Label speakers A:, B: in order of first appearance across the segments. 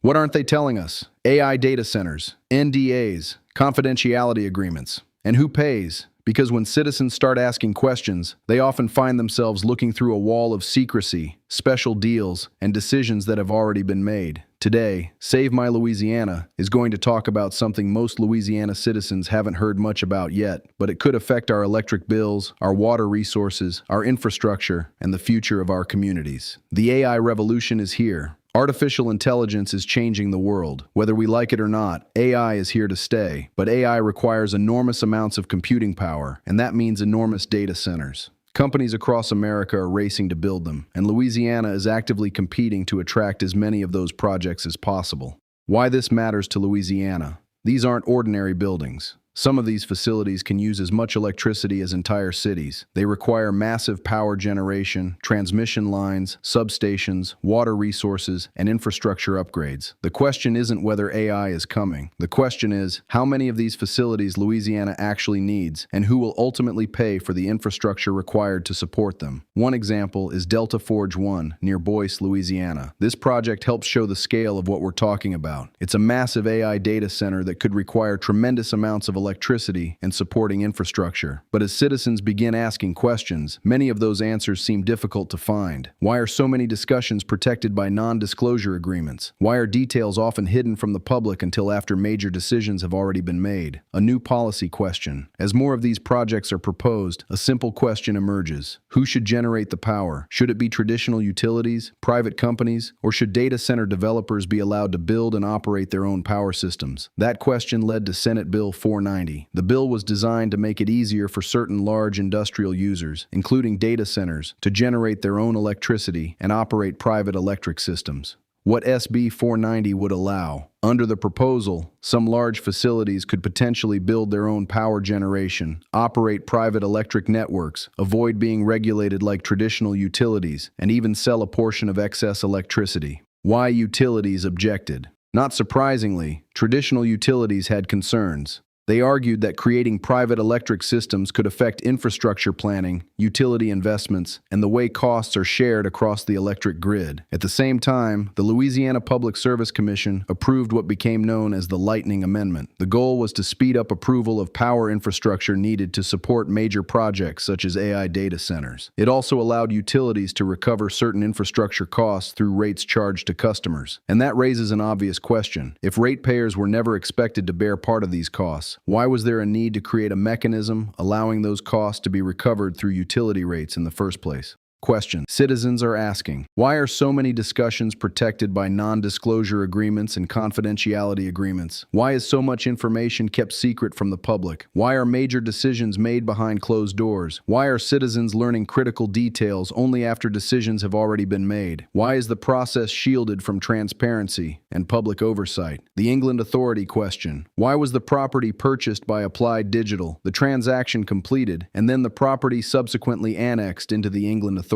A: What aren't they telling us? AI data centers, NDAs, confidentiality agreements. And who pays? Because when citizens start asking questions, they often find themselves looking through a wall of secrecy, special deals, and decisions that have already been made. Today, Save My Louisiana is going to talk about something most Louisiana citizens haven't heard much about yet, but it could affect our electric bills, our water resources, our infrastructure, and the future of our communities. The AI revolution is here. Artificial intelligence is changing the world. Whether we like it or not, AI is here to stay. But AI requires enormous amounts of computing power, and that means enormous data centers. Companies across America are racing to build them, and Louisiana is actively competing to attract as many of those projects as possible. Why this matters to Louisiana? These aren't ordinary buildings. Some of these facilities can use as much electricity as entire cities. They require massive power generation, transmission lines, substations, water resources, and infrastructure upgrades. The question isn't whether AI is coming. The question is, how many of these facilities Louisiana actually needs, and who will ultimately pay for the infrastructure required to support them? One example is 𝗪𝗲𝗏𝗪𝗔 near Boyce, Louisiana. This project helps show the scale of what we're talking about. It's a massive AI data center that could require tremendous amounts of electricity and supporting infrastructure. But as citizens begin asking questions, many of those answers seem difficult to find. Why are so many discussions protected by non-disclosure agreements? Why are details often hidden from the public until after major decisions have already been made? A new policy question. As more of these projects are proposed, a simple question emerges. Who should generate the power? Should it be traditional utilities, private companies, or should data center developers be allowed to build and operate their own power systems? That question led to Senate Bill 490. The bill was designed to make it easier for certain large industrial users, including data centers, to generate their own electricity and operate private electric systems. What SB 490 would allow. Under the proposal, some large facilities could potentially build their own power generation, operate private electric networks, avoid being regulated like traditional utilities, and even sell a portion of excess electricity. Why utilities objected? Not surprisingly, traditional utilities had concerns. They argued that creating private electric systems could affect infrastructure planning, utility investments, and the way costs are shared across the electric grid. At the same time, the Louisiana Public Service Commission approved what became known as the Lightning Amendment. The goal was to speed up approval of power infrastructure needed to support major projects such as AI data centers. It also allowed utilities to recover certain infrastructure costs through rates charged to customers. And that raises an obvious question. If ratepayers were never expected to bear part of these costs, why was there a need to create a mechanism allowing those costs to be recovered through utility rates in the first place? Question. Citizens are asking, why are so many discussions protected by non-disclosure agreements and confidentiality agreements? Why is so much information kept secret from the public? Why are major decisions made behind closed doors? Why are citizens learning critical details only after decisions have already been made? Why is the process shielded from transparency and public oversight? The England Authority question. Why was the property purchased by Applied Digital, the transaction completed, and then the property subsequently annexed into the England Authority?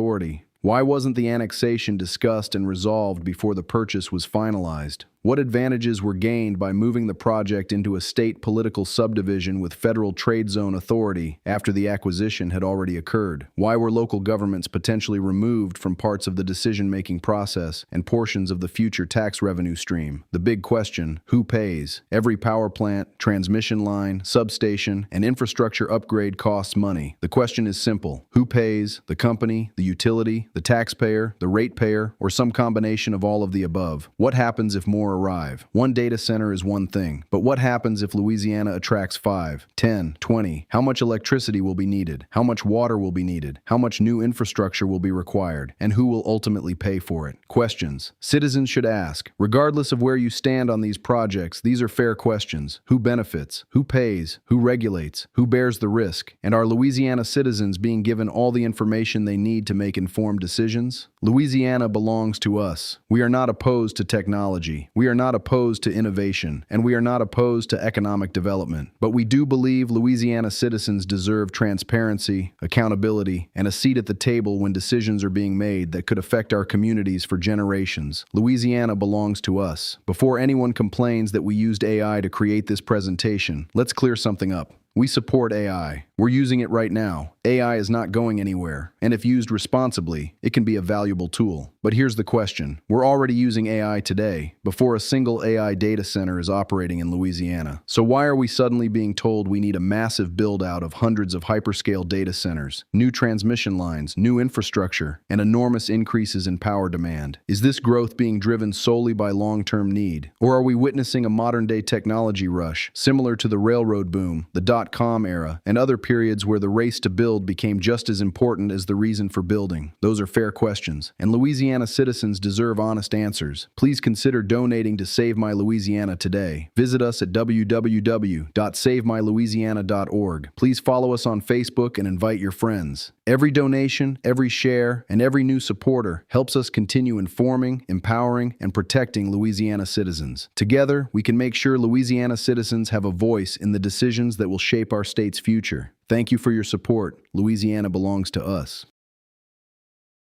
A: Why wasn't the annexation discussed and resolved before the purchase was finalized? What advantages were gained by moving the project into a state political subdivision with federal trade zone authority after the acquisition had already occurred? Why were local governments potentially removed from parts of the decision-making process and portions of the future tax revenue stream? The big question, who pays? Every power plant, transmission line, substation, and infrastructure upgrade costs money. The question is simple. Who pays? The company, the utility, the taxpayer, the ratepayer, or some combination of all of the above? What happens if more arrive? One data center is one thing, but what happens if Louisiana attracts 5, 10, 20? How much electricity will be needed? How much water will be needed? How much new infrastructure will be required? And who will ultimately pay for it? Questions citizens should ask. Regardless of where you stand on these projects, these are fair questions. Who benefits? Who pays? Who regulates? Who bears the risk? And are Louisiana citizens being given all the information they need to make informed decisions? Louisiana belongs to us. We are not opposed to technology. We are not opposed to innovation, and we are not opposed to economic development. But we do believe Louisiana citizens deserve transparency, accountability, and a seat at the table when decisions are being made that could affect our communities for generations. Louisiana belongs to us. Before anyone complains that we used AI to create this presentation, let's clear something up. We support AI. We're using it right now. AI is not going anywhere, and if used responsibly, it can be a valuable tool. But here's the question. We're already using AI today, before a single AI data center is operating in Louisiana. So why are we suddenly being told we need a massive build-out of hundreds of hyperscale data centers, new transmission lines, new infrastructure, and enormous increases in power demand? Is this growth being driven solely by long-term need? Or are we witnessing a modern-day technology rush, similar to the railroad boom, the dot-com era, and other periods where the race to build became just as important as the reason for building? Those are fair questions, and Louisiana citizens deserve honest answers. Please consider donating to Save My Louisiana today. Visit us at www.savemylouisiana.org. Please follow us on Facebook and invite your friends. Every donation, every share, and every new supporter helps us continue informing, empowering, and protecting Louisiana citizens. Together, we can make sure Louisiana citizens have a voice in the decisions that will shape our state's future. Thank you for your support. Louisiana belongs to us.